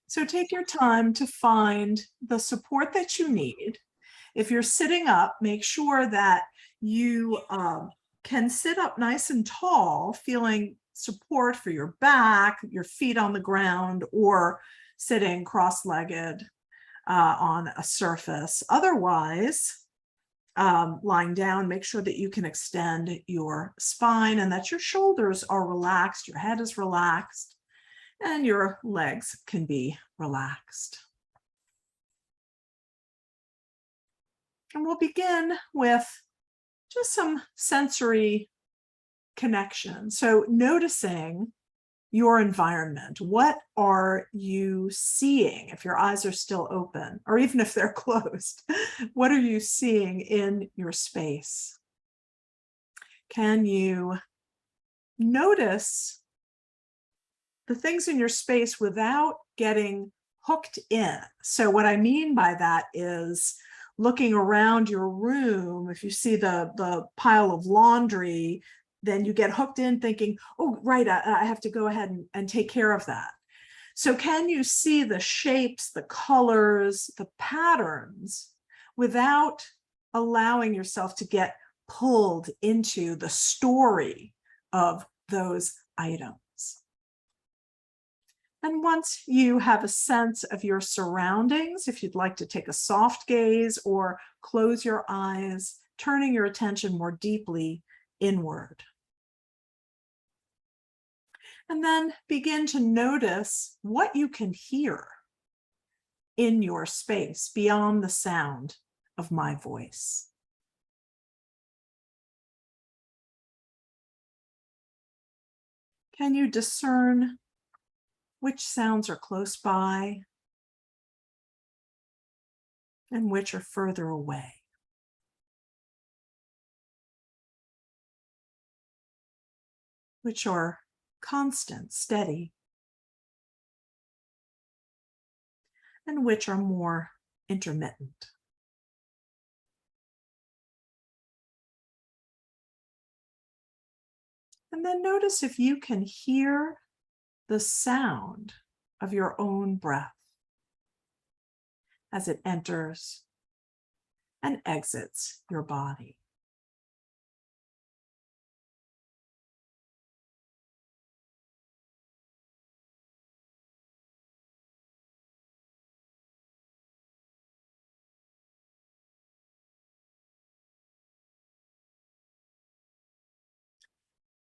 So take your time to find the support that you need. If you're sitting up, make sure that you can sit up nice and tall, feeling support for your back, your feet on the ground, or sitting cross-legged on a surface. Otherwise, lying down, make sure that you can extend your spine and that your shoulders are relaxed, your head is relaxed, and your legs can be relaxed. And we'll begin with just some sensory connection. So noticing your environment. What are you seeing if your eyes are still open, or even if they're closed? What are you seeing in your space? Can you notice the things in your space without getting hooked in? So what I mean by that is looking around your room. If you see the pile of laundry, then you get hooked in thinking, oh, right, I have to go ahead and take care of that. So can you see the shapes, the colors, the patterns without allowing yourself to get pulled into the story of those items? And once you have a sense of your surroundings, if you'd like to take a soft gaze or close your eyes, turning your attention more deeply inward. And then begin to notice what you can hear in your space beyond the sound of my voice. Can you discern which sounds are close by and which are further away? Which are constant, steady, and which are more intermittent? And then notice if you can hear the sound of your own breath as it enters and exits your body.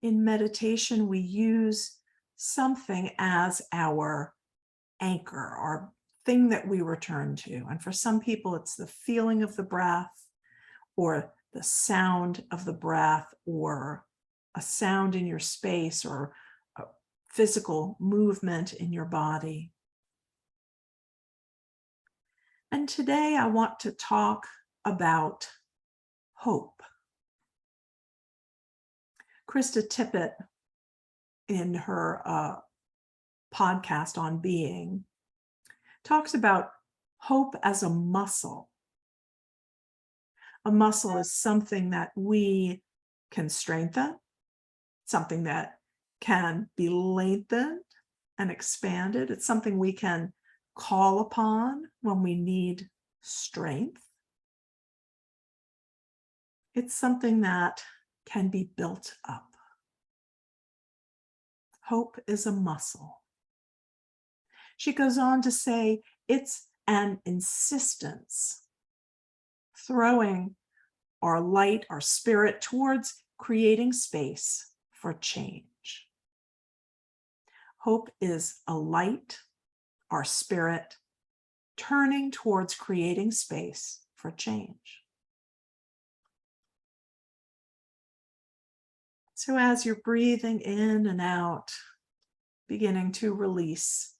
In meditation, we use something as our anchor, our thing that we return to. And for some people, it's the feeling of the breath, or the sound of the breath, or a sound in your space, or a physical movement in your body. And today I want to talk about hope. Krista Tippett, in her podcast on being, talks about hope as a muscle. A muscle is something that we can strengthen, something that can be lengthened and expanded. It's something we can call upon when we need strength. It's something that can be built up. Hope is a muscle. She goes on to say it's an insistence, throwing our light, our spirit towards creating space for change. Hope is a light, our spirit, turning towards creating space for change. So as you're breathing in and out, beginning to release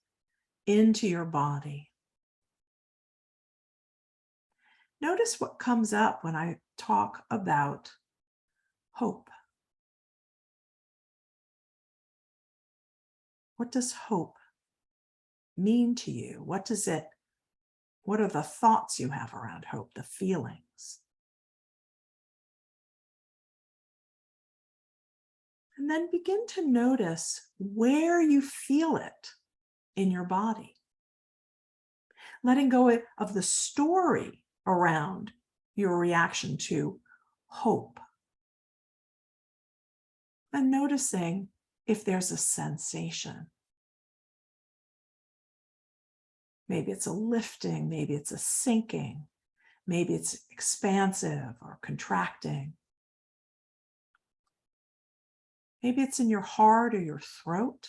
into your body, notice what comes up when I talk about hope. What does hope mean to you? What are the thoughts you have around hope, the feelings? And then begin to notice where you feel it in your body. letting go of the story around your reaction to hope, and noticing if there's a sensation. Maybe it's a lifting, maybe it's a sinking, maybe it's expansive or contracting. Maybe it's in your heart or your throat,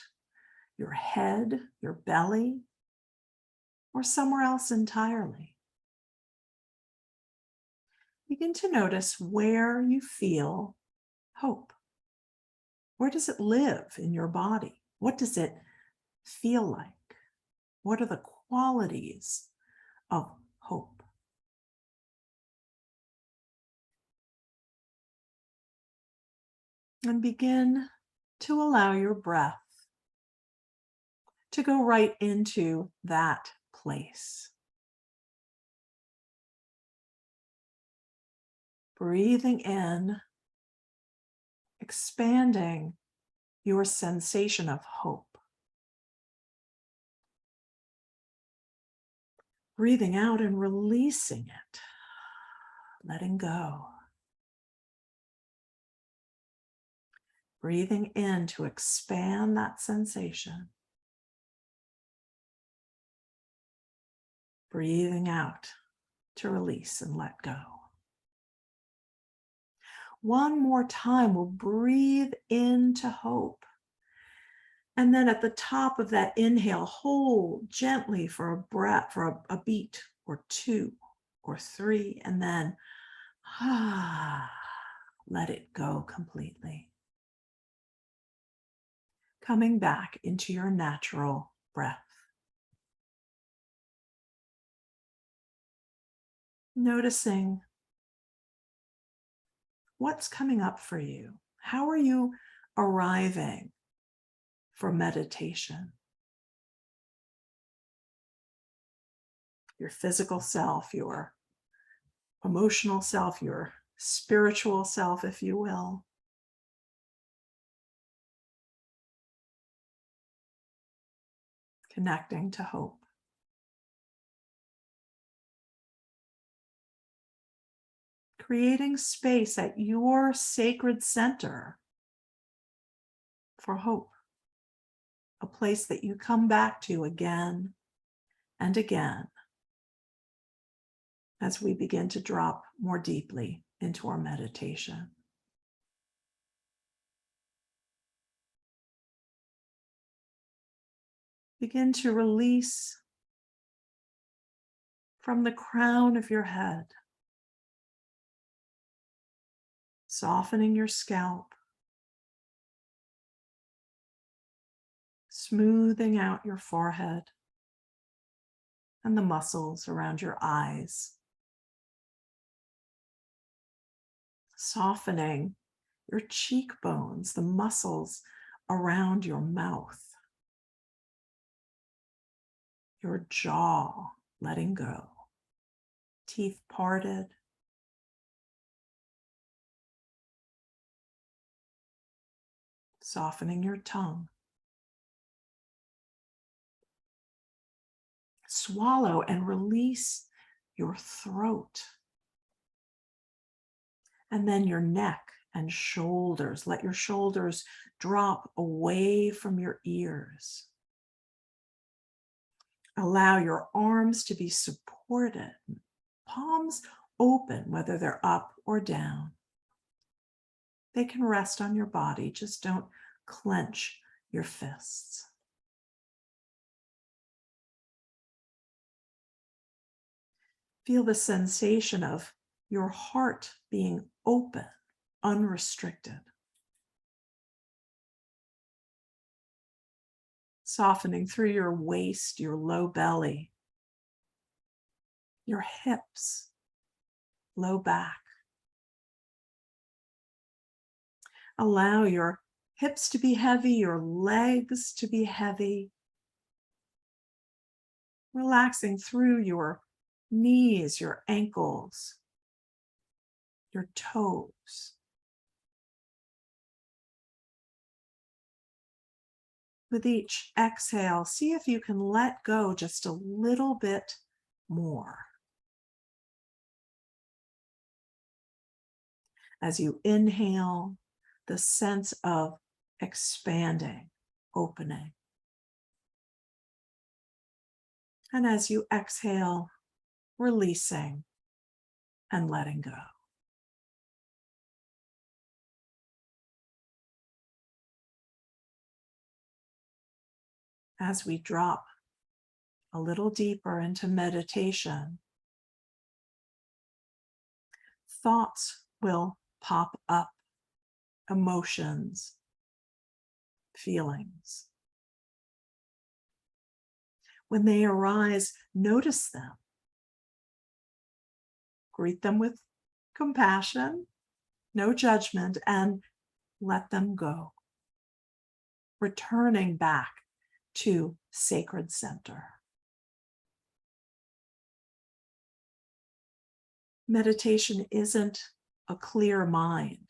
your head, your belly, or somewhere else entirely. Begin to notice where you feel hope. Where does it live in your body? What does it feel like? What are the qualities of hope? And begin to allow your breath to go right into that place. Breathing in, expanding your sensation of hope. Breathing out and releasing it, letting go. Breathing in to expand that sensation. Breathing out to release and let go. One more time, we'll breathe into hope. And then at the top of that inhale, hold gently for a breath, for a beat or two or three, and then let it go completely. Coming back into your natural breath. Noticing what's coming up for you. How are you arriving for meditation? Your physical self, your emotional self, your spiritual self, if you will. Connecting to hope. Creating space at your sacred center for hope. A place that you come back to again and again as we begin to drop more deeply into our meditation. Begin to release from the crown of your head, softening your scalp, smoothing out your forehead and the muscles around your eyes, softening your cheekbones, the muscles around your mouth, your jaw, letting go, teeth parted, softening your tongue. Swallow and release your throat. And then your neck and shoulders. Let your shoulders drop away from your ears. Allow your arms to be supported, palms open, whether they're up or down. They can rest on your body, just don't clench your fists. Feel the sensation of your heart being open, unrestricted. Softening through your waist, your low belly, your hips, low back. Allow your hips to be heavy, your legs to be heavy. Relaxing through your knees, your ankles, your toes. With each exhale, see if you can let go just a little bit more. As you inhale, the sense of expanding, opening. And as you exhale, releasing and letting go. As we drop a little deeper into meditation, thoughts will pop up, emotions, feelings. When they arise, notice them. Greet them with compassion, no judgment, and let them go. Returning back to sacred center. Meditation isn't a clear mind.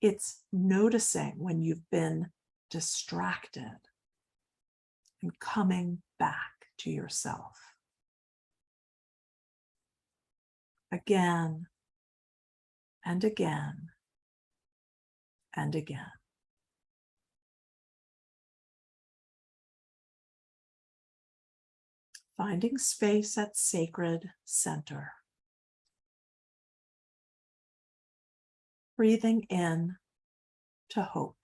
It's noticing when you've been distracted and coming back to yourself. Again and again and again. Finding space at sacred center. Breathing in to hope.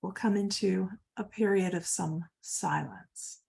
We'll come into a period of some silence.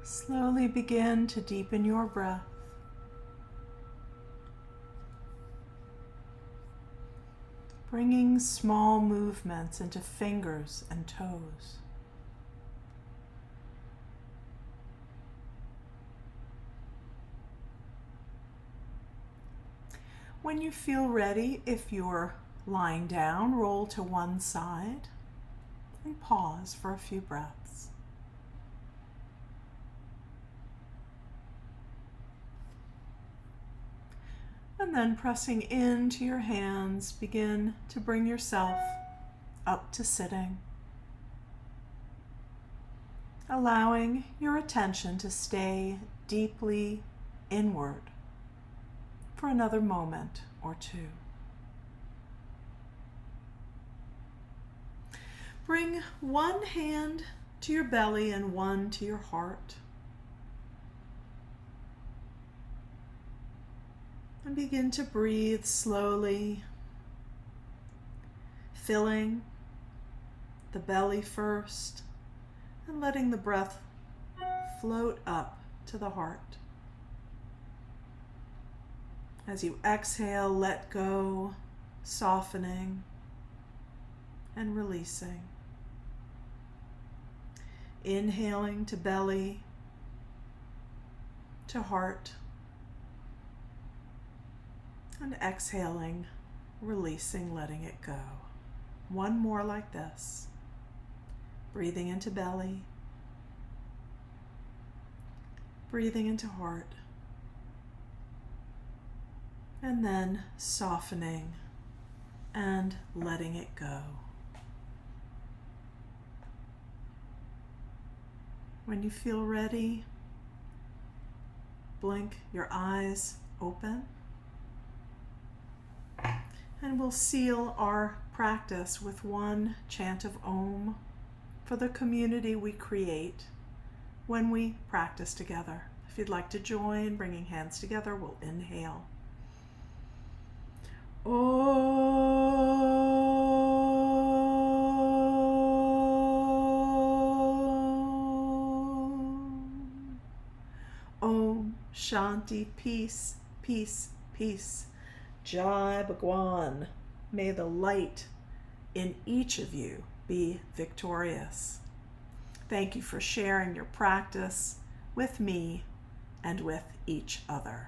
Slowly begin to deepen your breath. Bringing small movements into fingers and toes. When you feel ready, if you're lying down, roll to one side and pause for a few breaths. And then pressing into your hands, begin to bring yourself up to sitting, allowing your attention to stay deeply inward for another moment or two. Bring one hand to your belly and one to your heart. And begin to breathe slowly, filling the belly first and letting the breath float up to the heart. As you exhale, let go, softening and releasing. Inhaling to belly, to heart, and exhaling, releasing, letting it go. One more like this. Breathing into belly, breathing into heart, and then softening and letting it go. When you feel ready, blink your eyes open. And we'll seal our practice with one chant of Om for the community we create when we practice together. If you'd like to join, bringing hands together, we'll inhale. Om. Om Shanti, peace, peace, peace. Jai Bhagwan, may the light in each of you be victorious. Thank you for sharing your practice with me and with each other.